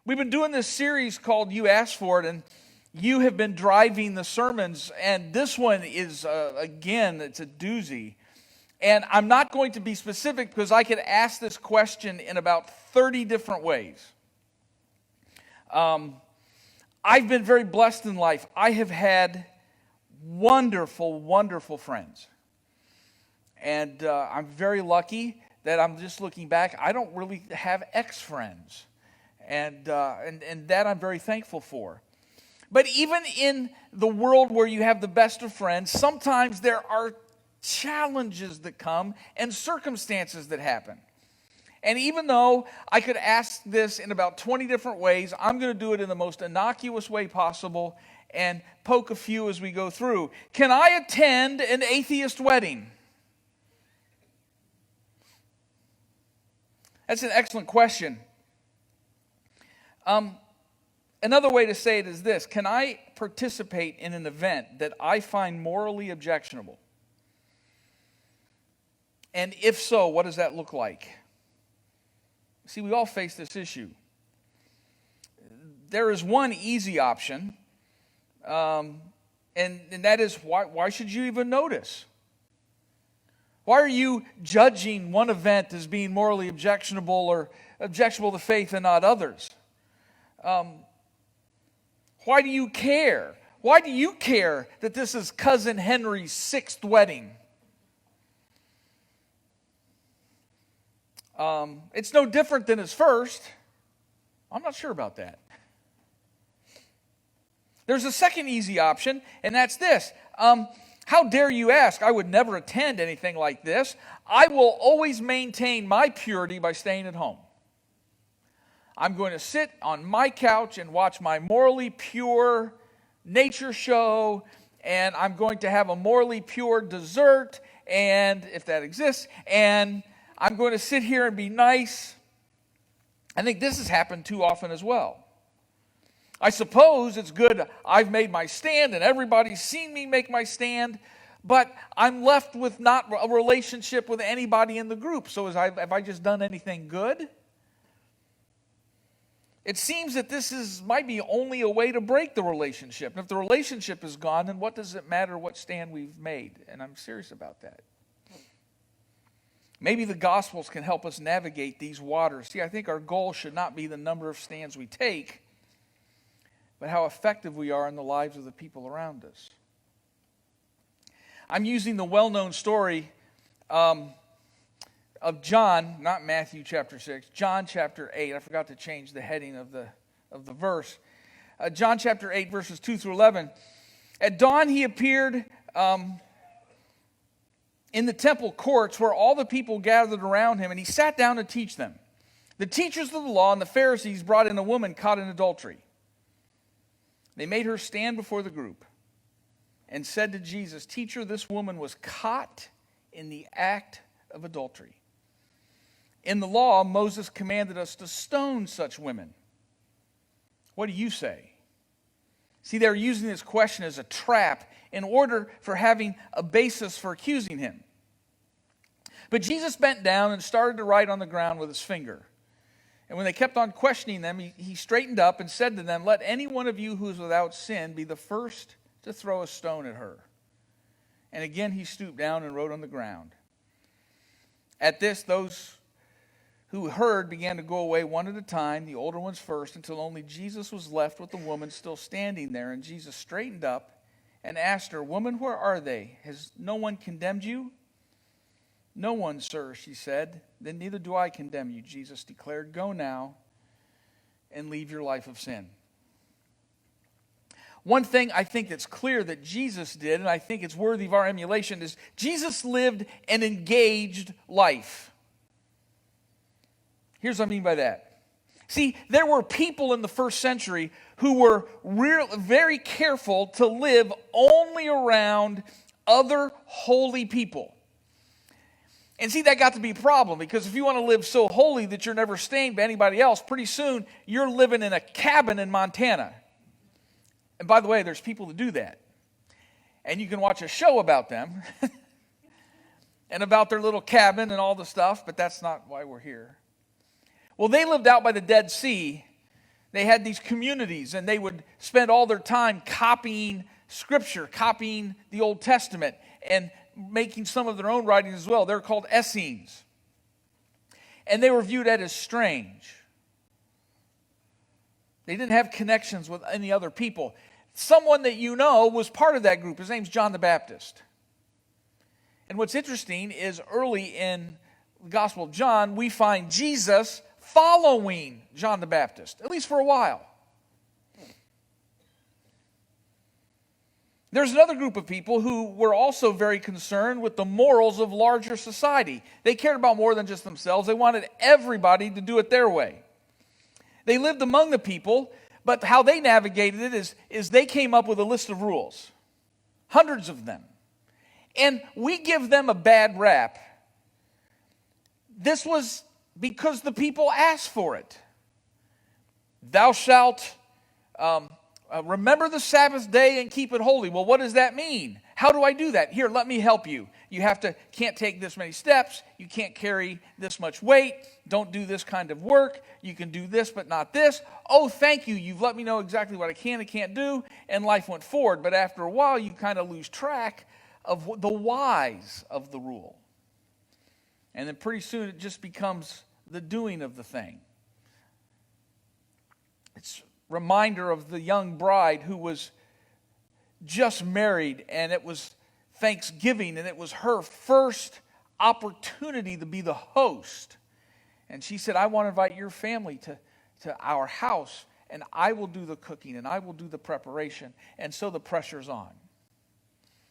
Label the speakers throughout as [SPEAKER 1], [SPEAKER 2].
[SPEAKER 1] We've been doing this series called You Asked For It, and you have been driving the sermons, and this one is, again, it's a doozy. And I'm not going to be specific because I could ask this question in about 30 different ways. I've been very blessed in life. I have had wonderful, wonderful friends. And I'm very lucky that I'm just looking back, I don't really have ex-friends. And that I'm very thankful for. But even in the world where you have the best of friends, sometimes there are challenges that come and circumstances that happen. And even though I could ask this in about 20 different ways, I'm going to do it in the most innocuous way possible and poke a few as we go through. Can I attend an atheist wedding? That's an excellent question. Another way to say it is this: can I participate in an event that I find morally objectionable? And if so, what does that look like? See, we all face this issue. There is one easy option, and that is, why should you even notice? Why are you judging one event as being morally objectionable or objectionable to faith and not others? Why do you care? Why do you care that this is Cousin Henry's 6th wedding? It's no different than his first. I'm not sure about that. There's a second easy option, and that's this. How dare you ask? I would never attend anything like this. I will always maintain my purity by staying at home. I'm going to sit on my couch and watch my morally pure nature show, and I'm going to have a morally pure dessert, and if that exists, and I'm going to sit here and be nice. I think this has happened too often as well. I suppose it's good I've made my stand and everybody's seen me make my stand, but I'm left with not a relationship with anybody in the group. So have I just done anything good? It seems that might be only a way to break the relationship. And if the relationship is gone, then what does it matter what stand we've made? And I'm serious about that. Maybe the Gospels can help us navigate these waters. See, I think our goal should not be the number of stands we take, but how effective we are in the lives of the people around us. I'm using the well-known story of John, not Matthew chapter 6, John chapter 8. I forgot to change the heading of the verse. John chapter 8, verses 2 through 11. At dawn he appeared in the temple courts where all the people gathered around him, and he sat down to teach them. The teachers of the law and the Pharisees brought in a woman caught in adultery. They made her stand before the group and said to Jesus, "Teacher, this woman was caught in the act of adultery. In the law, Moses commanded us to stone such women. What do you say?" See, they're using this question as a trap in order for having a basis for accusing him. But Jesus bent down and started to write on the ground with his finger. And when they kept on questioning them, he straightened up and said to them, "Let any one of you who is without sin be the first to throw a stone at her." And again he stooped down and wrote on the ground. At this, those who heard began to go away one at a time, the older ones first, until only Jesus was left with the woman still standing there. And Jesus straightened up and asked her, "Woman, where are they? Has no one condemned you?" "No one, sir," she said. "Then neither do I condemn you," Jesus declared. "Go now and leave your life of sin." One thing I think that's clear that Jesus did, and I think it's worthy of our emulation, is Jesus lived an engaged life. Here's what I mean by that. See, there were people in the first century who were very careful to live only around other holy people. And see, that got to be a problem, because if you want to live so holy that you're never stained by anybody else, pretty soon you're living in a cabin in Montana. And by the way, there's people that do that. And you can watch a show about them and about their little cabin and all the stuff, but that's not why we're here. Well, they lived out by the Dead Sea. They had these communities, and they would spend all their time copying Scripture, copying the Old Testament, and making some of their own writings as well. They're called Essenes. And they were viewed as strange. They didn't have connections with any other people. Someone that you know was part of that group. His name's John the Baptist. And what's interesting is early in the Gospel of John, we find Jesus following John the Baptist, at least for a while. There's another group of people who were also very concerned with the morals of larger society. They cared about more than just themselves. They wanted everybody to do it their way. They lived among the people, but how they navigated it is they came up with a list of rules, hundreds of them. And we give them a bad rap. This was because the people asked for it. Thou shalt remember the Sabbath day and keep it holy. Well, what does that mean? How do I do that? Here, let me help you. You can't take this many steps. You can't carry this much weight. Don't do this kind of work. You can do this, but not this. Oh, thank you. You've let me know exactly what I can and can't do. And life went forward. But after a while, you kind of lose track of the whys of the rule. And then pretty soon it just becomes the doing of the thing. It's a reminder of the young bride who was just married, and it was Thanksgiving, and it was her first opportunity to be the host. And she said, I want to invite your family to our house, and I will do the cooking, and I will do the preparation. And so the pressure's on.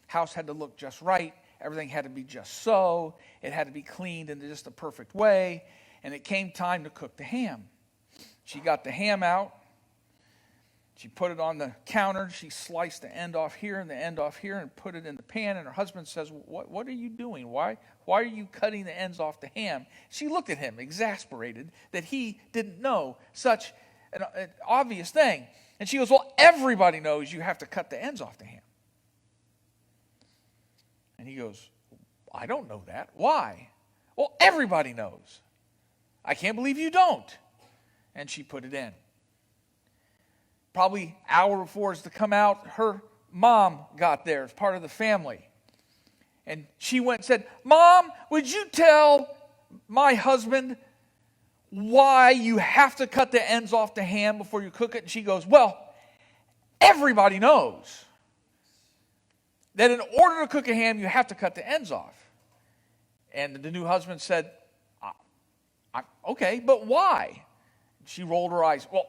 [SPEAKER 1] House had to look just right. Everything had to be just so. It had to be cleaned in just the perfect way. And it came time to cook the ham. She got the ham out. She put it on the counter. She sliced the end off here and the end off here and put it in the pan. And her husband says, what are you doing? Why are you cutting the ends off the ham? She looked at him, exasperated that he didn't know such an obvious thing. And she goes, well, everybody knows you have to cut the ends off the ham. And he goes, I don't know that. Why? Well, everybody knows. I can't believe you don't. And she put it in. Probably an hour before it's to come out, her mom got there as part of the family. And she went and said, Mom, would you tell my husband why you have to cut the ends off the ham before you cook it? And she goes, well, everybody knows that in order to cook a ham, you have to cut the ends off. And the new husband said, okay, but why? She rolled her eyes. Well,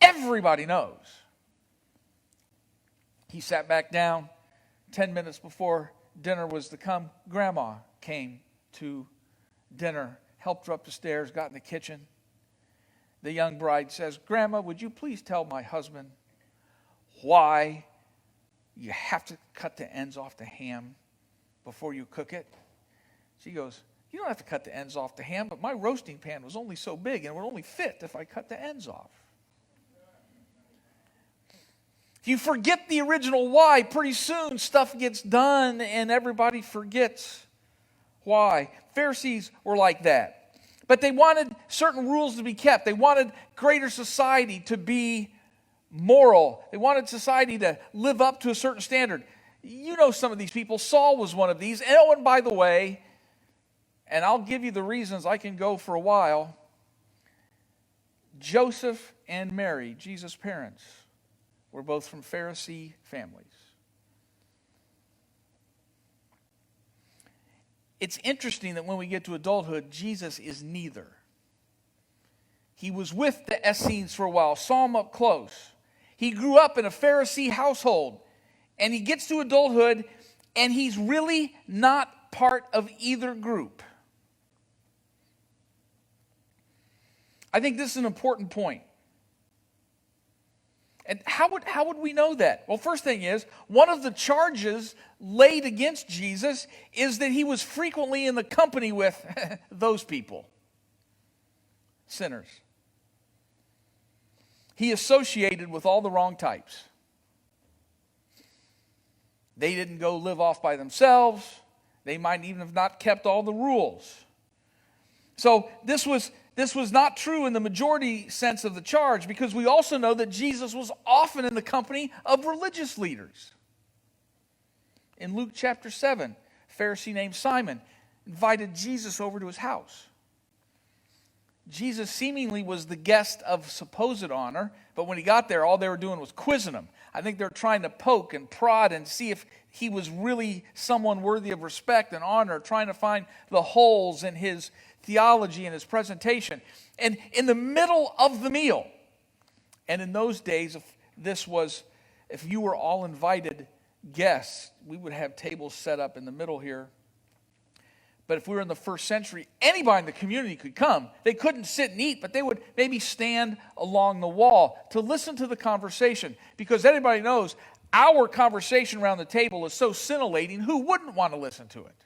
[SPEAKER 1] everybody knows. He sat back down. 10 minutes before dinner was to come, Grandma came to dinner, helped her up the stairs, got in the kitchen. The young bride says, Grandma, would you please tell my husband why you have to cut the ends off the ham before you cook it? She goes, you don't have to cut the ends off the ham, but my roasting pan was only so big and it would only fit if I cut the ends off. If you forget the original why, pretty soon stuff gets done and everybody forgets why. Pharisees were like that. But they wanted certain rules to be kept. They wanted greater society to be moral. They wanted society to live up to a certain standard. You know some of these people. Saul was one of these. And, oh, and by the way, and I'll give you the reasons, I can go for a while. Joseph and Mary, Jesus' parents, were both from Pharisee families. It's interesting that when we get to adulthood, Jesus is neither. He was with the Essenes for a while, saw them up close. He grew up in a Pharisee household, and he gets to adulthood, and he's really not part of either group. I think this is an important point. And how would we know that? Well, first thing is, one of the charges laid against Jesus is that he was frequently in the company with those people, sinners. He associated with all the wrong types. They didn't go live off by themselves. They might even have not kept all the rules. So this was this was not true in the majority sense of the charge, because we also know that Jesus was often in the company of religious leaders. In Luke chapter 7, a Pharisee named Simon invited Jesus over to his house. Jesus seemingly was the guest of supposed honor, but when he got there, all they were doing was quizzing him. I think they're trying to poke and prod and see if he was really someone worthy of respect and honor, trying to find the holes in his theology and his presentation. And in the middle of the meal, and in those days, if you were all invited guests, we would have tables set up in the middle here. But if we were in the first century, anybody in the community could come. They couldn't sit and eat, but they would maybe stand along the wall to listen to the conversation. Because everybody knows our conversation around the table is so scintillating, who wouldn't want to listen to it?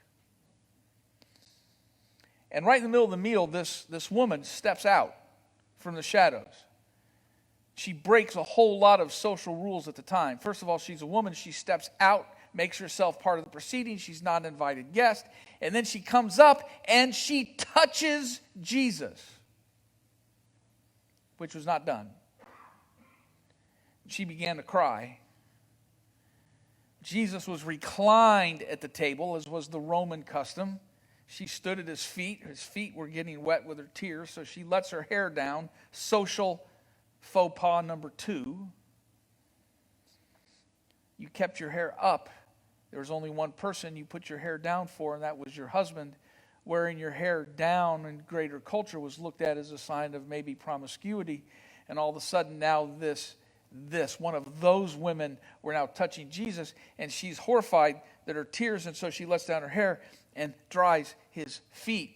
[SPEAKER 1] And right in the middle of the meal, this woman steps out from the shadows. She breaks a whole lot of social rules at the time. First of all, she's a woman. She steps out, makes herself part of the proceedings. She's not an invited guest. And then she comes up and she touches Jesus, which was not done. She began to cry. Jesus was reclined at the table, as was the Roman custom. She stood at his feet. His feet were getting wet with her tears, so she lets her hair down. Social faux pas number 2. You kept your hair up. There was only one person you put your hair down for, and that was your husband. Wearing your hair down in greater culture was looked at as a sign of maybe promiscuity. And all of a sudden now this one of those women were now touching Jesus, and she's horrified that her tears, and so she lets down her hair and dries his feet.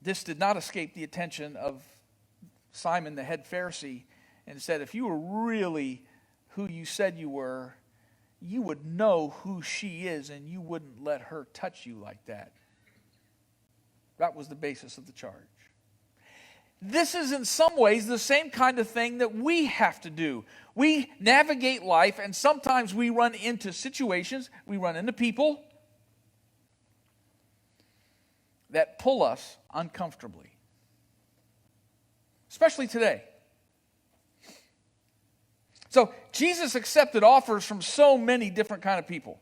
[SPEAKER 1] This did not escape the attention of Simon, the head Pharisee, and said, if you were really who you said you were, you would know who she is, and you wouldn't let her touch you like that. That was the basis of the charge. This is in some ways the same kind of thing that we have to do. We navigate life, and sometimes we run into situations, we run into people that pull us uncomfortably. Especially today. So Jesus accepted offers from so many different kind of people.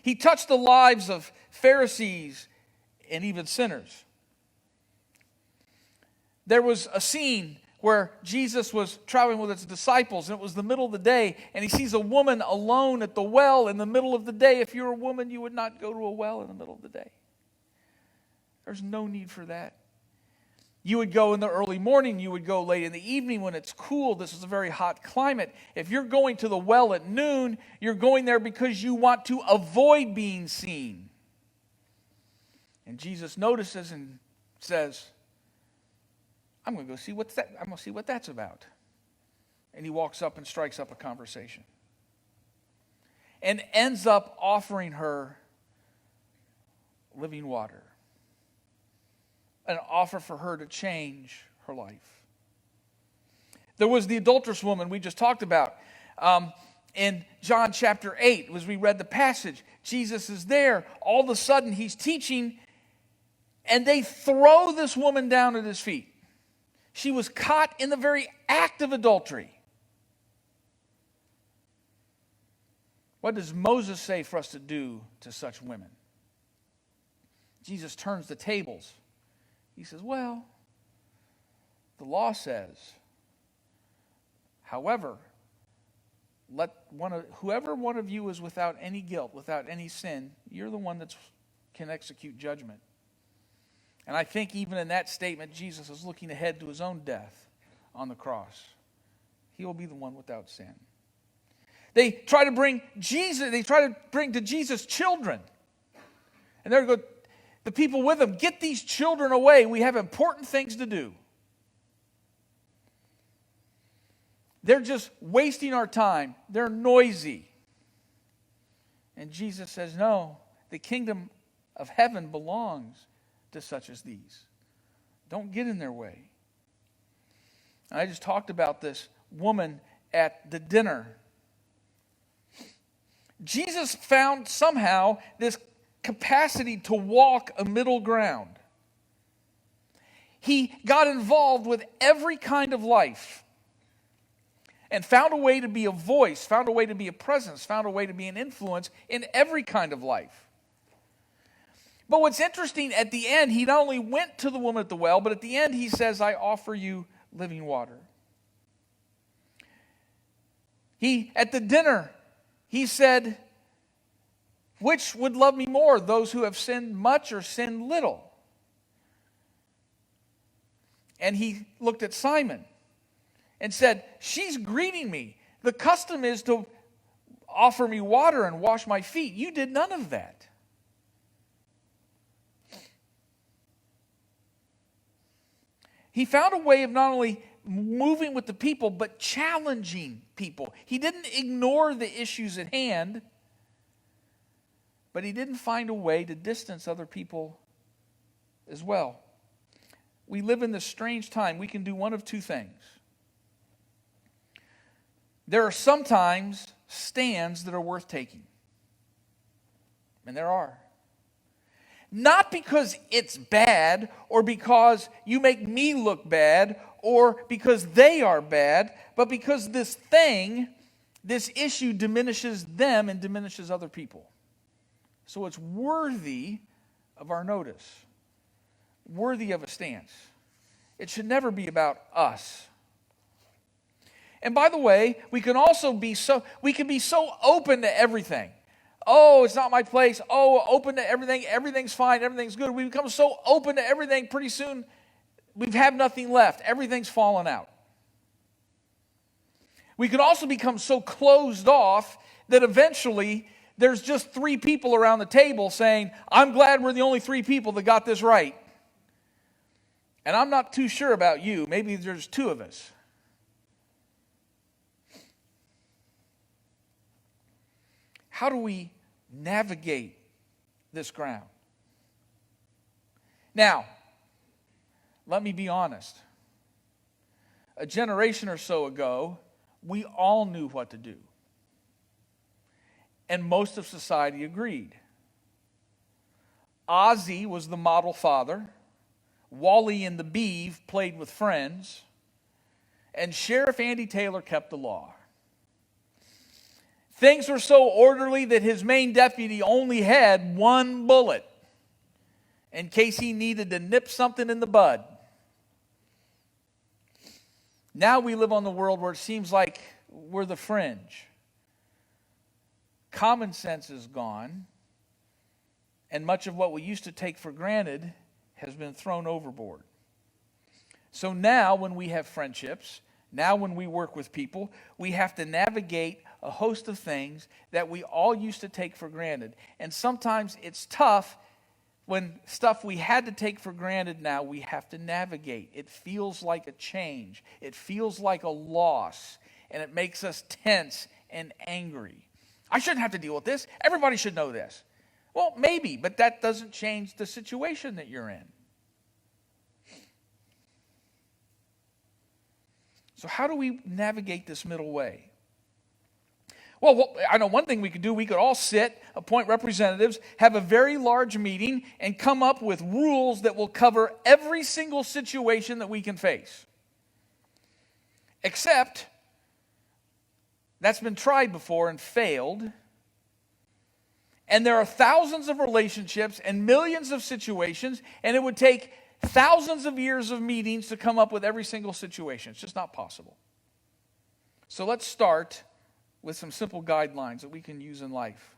[SPEAKER 1] He touched the lives of Pharisees and even sinners. There was a scene where Jesus was traveling with his disciples, and it was the middle of the day, and he sees a woman alone at the well in the middle of the day. If you're a woman, you would not go to a well in the middle of the day. There's no need for that. You would go in the early morning, you would go late in the evening when it's cool. This is a very hot climate. If you're going to the well at noon, you're going there because you want to avoid being seen. And Jesus notices and says, I'm going to go see what that's about. And he walks up and strikes up a conversation. And ends up offering her living water. An offer for her to change her life. There was the adulterous woman we just talked about. In John chapter 8, as we read the passage, Jesus is there. All of a sudden, he's teaching, and they throw this woman down at his feet. She was caught in the very act of adultery. What does Moses say for us to do to such women? Jesus turns the tables. He says, well, the law says, however, whoever one of you is without any guilt, without any sin, you're the one that can execute judgment. And I think even in that statement, Jesus is looking ahead to his own death on the cross. He will be the one without sin. They try to bring to Jesus children. And they're going, the people with them, get these children away. We have important things to do. They're just wasting our time. They're noisy. And Jesus says, no, the kingdom of heaven belongs to such as these. Don't get in their way. And I just talked about this woman at the dinner. Jesus found somehow this capacity to walk a middle ground. he got involved with every kind of life and found a way to be a voice, found a way to be a presence, found a way to be an influence in every kind of life. But what's interesting, at the end, he not only went to the woman at the well, but at the end he says, I offer you living water. At the dinner, he said, which would love me more, those who have sinned much or sinned little? And he looked at Simon and said, she's greeting me. The custom is to offer me water and wash my feet. You did none of that. He found a way of not only moving with the people, but challenging people. He didn't ignore the issues at hand, but he didn't find a way to distance other people as well. We live in this strange time. We can do one of two things. There are sometimes stands that are worth taking. And there are. Not because it's bad, or because you make me look bad, or because they are bad, but because this issue diminishes them and diminishes other people. So it's worthy of our notice, worthy of a stance. It should never be about us. And by the way, we can be so open to everything. Oh, it's not my place. Oh, open to everything. Everything's fine. Everything's good. We become so open to everything, pretty soon we have nothing left. Everything's fallen out. We can also become so closed off that eventually there's just 3 people around the table saying, I'm glad we're the only 3 people that got this right. And I'm not too sure about you. Maybe there's 2 of us. How do we navigate this ground? Now, let me be honest. A generation or so ago, we all knew what to do. And most of society agreed. Ozzy was the model father. Wally and the Beeve played with friends. And Sheriff Andy Taylor kept the law. Things were so orderly that his main deputy only had 1 bullet in case he needed to nip something in the bud. Now we live on the world where it seems like we're the fringe. Common sense is gone, and much of what we used to take for granted has been thrown overboard. So now when we have friendships, now when we work with people, we have to navigate a host of things that we all used to take for granted. And sometimes it's tough when stuff we had to take for granted now we have to navigate. It feels like a change. It feels like a loss. And it makes us tense and angry. I shouldn't have to deal with this. Everybody should know this. Well, maybe, but that doesn't change the situation that you're in. So how do we navigate this middle way? Well, I know one thing we could do. We could all sit, appoint representatives, have a very large meeting, and come up with rules that will cover every single situation that we can face. Except, that's been tried before and failed. And there are thousands of relationships and millions of situations, and it would take thousands of years of meetings to come up with every single situation. It's just not possible. So let's start with some simple guidelines that we can use in life.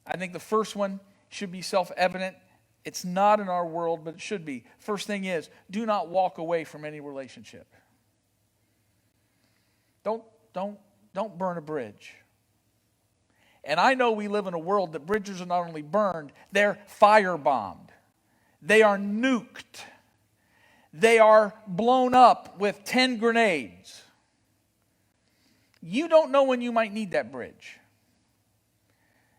[SPEAKER 1] I think the first one should be self-evident. It's not in our world, but it should be. First thing is, do not walk away from any relationship. Don't burn a bridge. And I know we live in a world that bridges are not only burned, they're firebombed. They are nuked. They are blown up with 10 grenades. You don't know when you might need that bridge.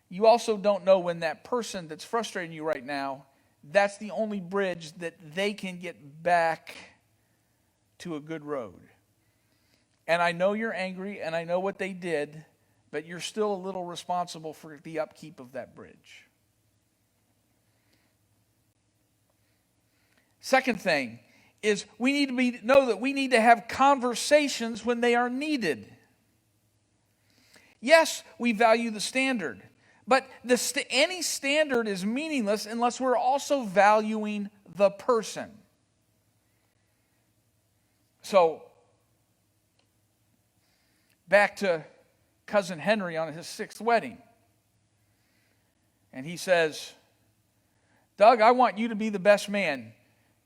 [SPEAKER 1] You also don't know when that person that's frustrating you right now, that's the only bridge that they can get back to a good road. And I know you're angry, and I know what they did, but you're still a little responsible for the upkeep of that bridge. Second thing is we need to know that we need to have conversations when they are needed. Yes, we value the standard, but any standard is meaningless unless we're also valuing the person. So, back to Cousin Henry on his 6th wedding. And he says, Doug, I want you to be the best man.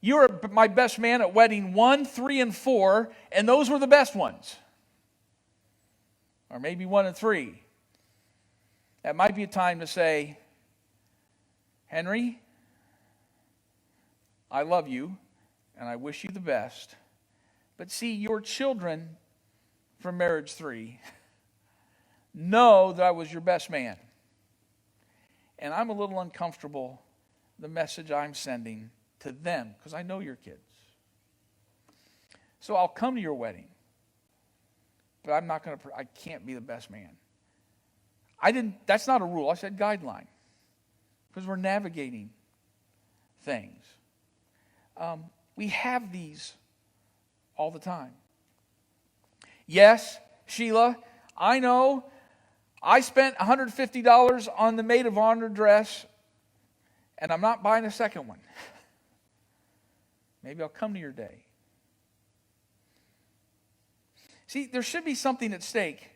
[SPEAKER 1] You were my best man at wedding 1, 3, and 4, and those were the best ones. Or maybe 1 and 3. That might be a time to say, Henry, I love you, and I wish you the best. But see, your children from marriage 3 know that I was your best man. And I'm a little uncomfortable the message I'm sending to them, because I know your kids. So I'll come to your wedding, but I can't be the best man. That's not a rule. I said guideline, because we're navigating things. We have these all the time. Yes, Sheila, I know I spent $150 on the maid of honor dress, and I'm not buying a second one. Maybe I'll come to your day. See, there should be something at stake.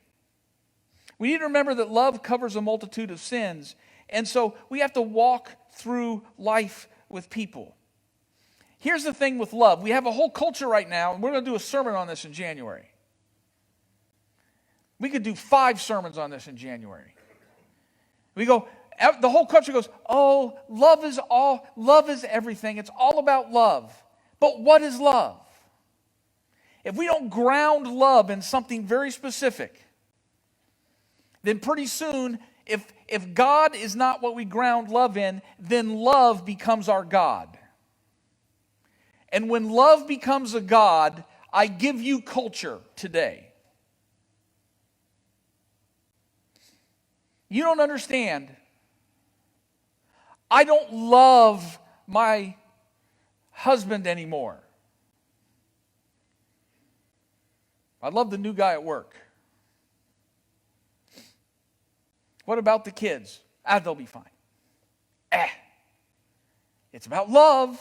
[SPEAKER 1] We need to remember that love covers a multitude of sins, and so we have to walk through life with people. Here's the thing with love. We have a whole culture right now, and we're going to do a sermon on this in January. We could do 5 sermons on this in January. The whole culture goes, oh, love is everything. It's all about love. But what is love? If we don't ground love in something very specific, then pretty soon, if God is not what we ground love in, then love becomes our God. And when love becomes a God, I give you culture today. You don't understand. I don't love my husband anymore. I love the new guy at work. What about the kids? They'll be fine. It's about love.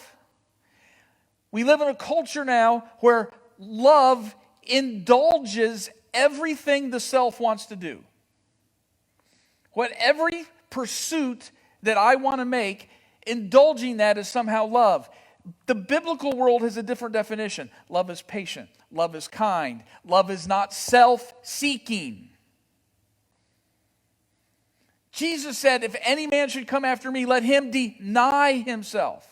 [SPEAKER 1] We live in a culture now where love indulges everything the self wants to do. What every pursuit that I want to make, indulging that is somehow love. The biblical world has a different definition. Love is patient. Love is kind. Love is not self-seeking. Jesus said, if any man should come after me, let him deny himself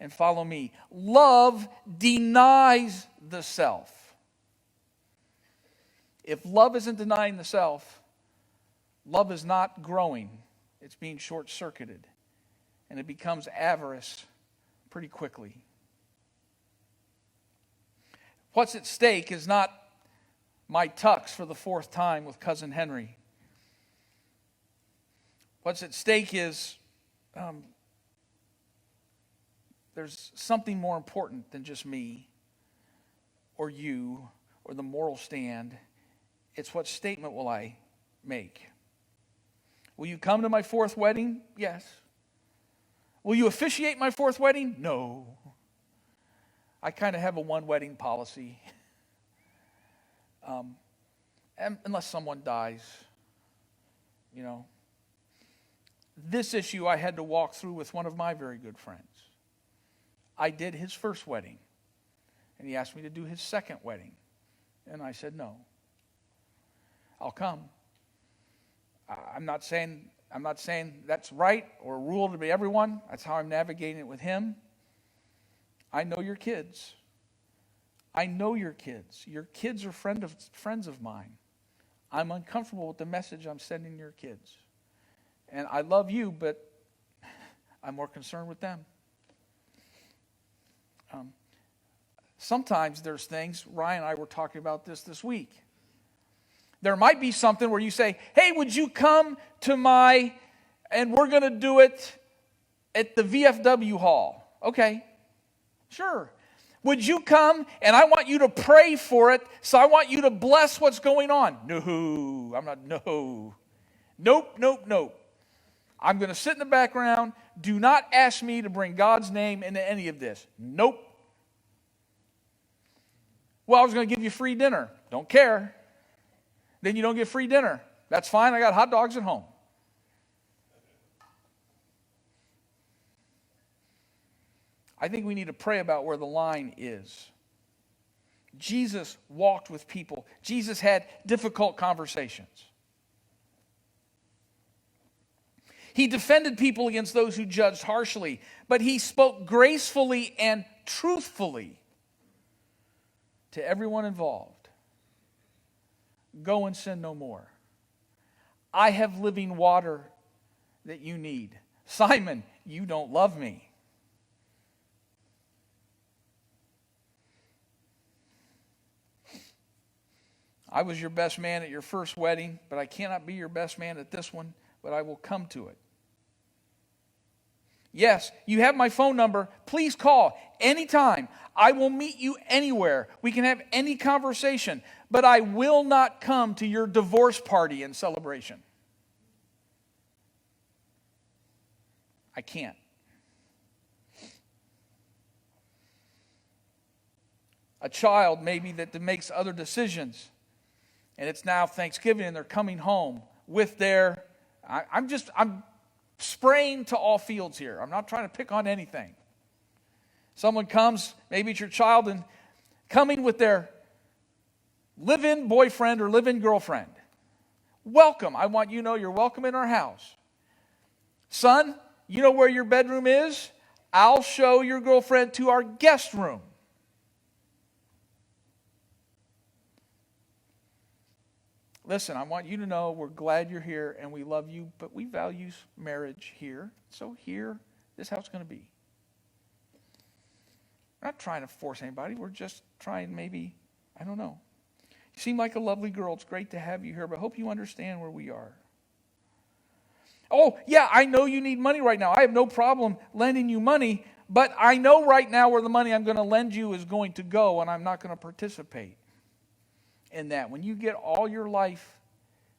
[SPEAKER 1] and follow me. Love denies the self. If love isn't denying the self, love is not growing. It's being short-circuited. And it becomes avarice pretty quickly. What's at stake is not my tux for the 4th time with Cousin Henry. What's at stake is there's something more important than just me or you or the moral stand. It's what statement will I make. Will you come to my 4th wedding? Yes. Will you officiate my 4th wedding? No. I kind of have a 1 wedding policy. Unless someone dies, you know. This issue I had to walk through with one of my very good friends. I did his 1st wedding, and he asked me to do his 2nd wedding. And I said, no. I'll come. I'm not saying that's right or a rule to be everyone. That's how I'm navigating it with him. I know your kids. I know your kids. Your kids are friends of mine. I'm uncomfortable with the message I'm sending your kids. And I love you, but I'm more concerned with them. Sometimes there's things, Ryan and I were talking about this week. There might be something where you say, hey, would you come to and we're going to do it at the VFW hall. Okay, sure. Would you come and I want you to pray for it, so I want you to bless what's going on? No, I'm not, no. Nope. I'm going to sit in the background. Do not ask me to bring God's name into any of this. Nope. Well, I was going to give you free dinner. Don't care. Then you don't get free dinner. That's fine. I got hot dogs at home. I think we need to pray about where the line is. Jesus walked with people. Jesus had difficult conversations. He defended people against those who judged harshly, but he spoke gracefully and truthfully to everyone involved. Go and sin no more. I have living water that you need. Simon, you don't love me. I was your best man at your first wedding, but I cannot be your best man at this one, but I will come to it. Yes, you have my phone number. Please call anytime. I will meet you anywhere. We can have any conversation, but I will not come to your divorce party and celebration. I can't. A child maybe that makes other decisions, and it's now Thanksgiving and they're coming home with their, I'm spraying to all fields here. I'm not trying to pick on anything. Someone comes, maybe it's your child, and coming with their live-in boyfriend or live-in girlfriend. Welcome. I want you to know you're welcome in our house. Son, you know where your bedroom is? I'll show your girlfriend to our guest room. Listen, I want you to know we're glad you're here and we love you, but we value marriage here. So here, this is how it's going to be. We're not trying to force anybody. We're just trying maybe, I don't know. You seem like a lovely girl. It's great to have you here, but I hope you understand where we are. Oh, yeah, I know you need money right now. I have no problem lending you money, but I know right now where the money I'm going to lend you is going to go, and I'm not going to participate in that. When you get all your life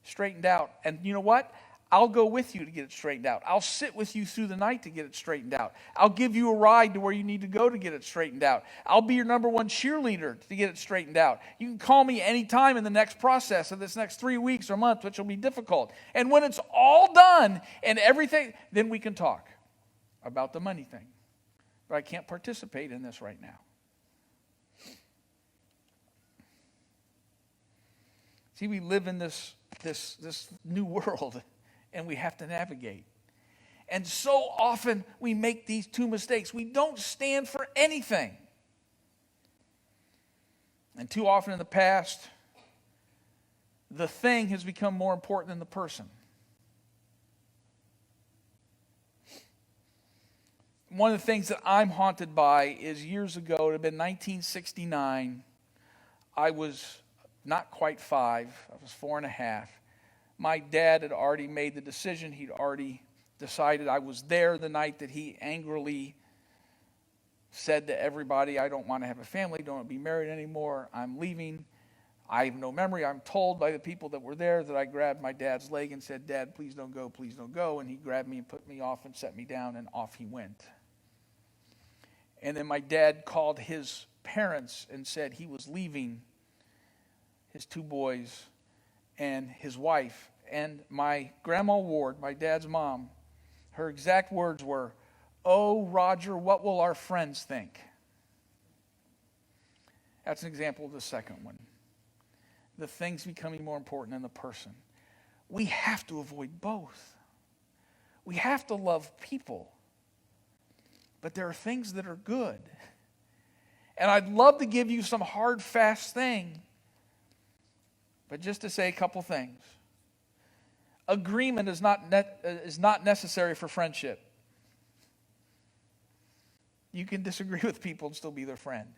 [SPEAKER 1] straightened out, and you know what? I'll go with you to get it straightened out. I'll sit with you through the night to get it straightened out. I'll give you a ride to where you need to go to get it straightened out. I'll be your number one cheerleader to get it straightened out. You can call me anytime in the next process of this next 3 weeks or month, which will be difficult. And when it's all done and everything, then we can talk about the money thing. But I can't participate in this right now. See, we live in this new world, and we have to navigate. And so often we make these two mistakes. We don't stand for anything. And too often in the past, the thing has become more important than the person. One of the things that I'm haunted by is years ago, it had been 1969, I was not quite 5, I was 4.5. My dad had already made the decision. He'd already decided. I was there the night that he angrily said to everybody, I don't want to have a family, don't want to be married anymore, I'm leaving. I have no memory. I'm told by the people that were there that I grabbed my dad's leg and said, Dad, please don't go, please don't go. And he grabbed me and put me off and set me down, and off he went. And then my dad called his parents and said he was leaving his 2 boys and his wife. And my grandma Ward, my dad's mom, her exact words were, "Oh, Roger, what will our friends think?" That's an example of the second one. The things becoming more important than the person. We have to avoid both. We have to love people. But there are things that are good. And I'd love to give you some hard, fast thing. But just to say a couple things. Agreement is not necessary for friendship. You can disagree with people and still be their friend.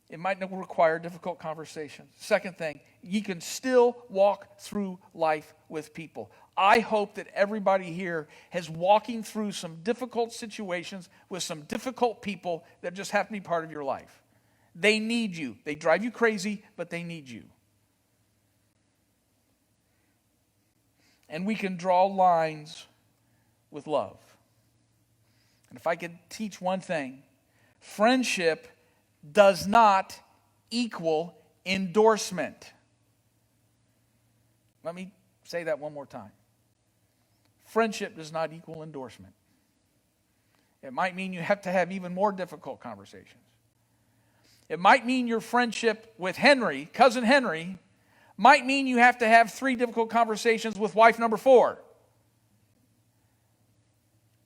[SPEAKER 1] It might not require difficult conversations. Second thing, you can still walk through life with people. I hope that everybody here is walking through some difficult situations with some difficult people that just have to be part of your life. They need you. They drive you crazy, but they need you. And we can draw lines with love. And if I could teach one thing, friendship does not equal endorsement. Let me say that one more time. Friendship does not equal endorsement. It might mean you have to have even more difficult conversations. It might mean your friendship with Henry, cousin Henry, might mean you have to have 3 difficult conversations with wife number 4.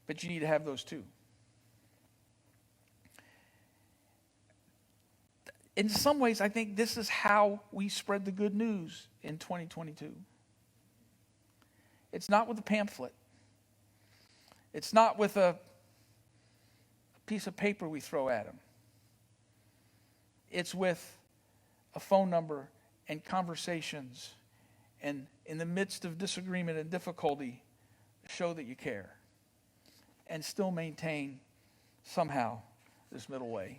[SPEAKER 1] But you need to have those too. In some ways, I think this is how we spread the good news in 2022. It's not with a pamphlet. It's not with a piece of paper we throw at them. It's with a phone number and conversations, and in the midst of disagreement and difficulty, show that you care and still maintain somehow this middle way.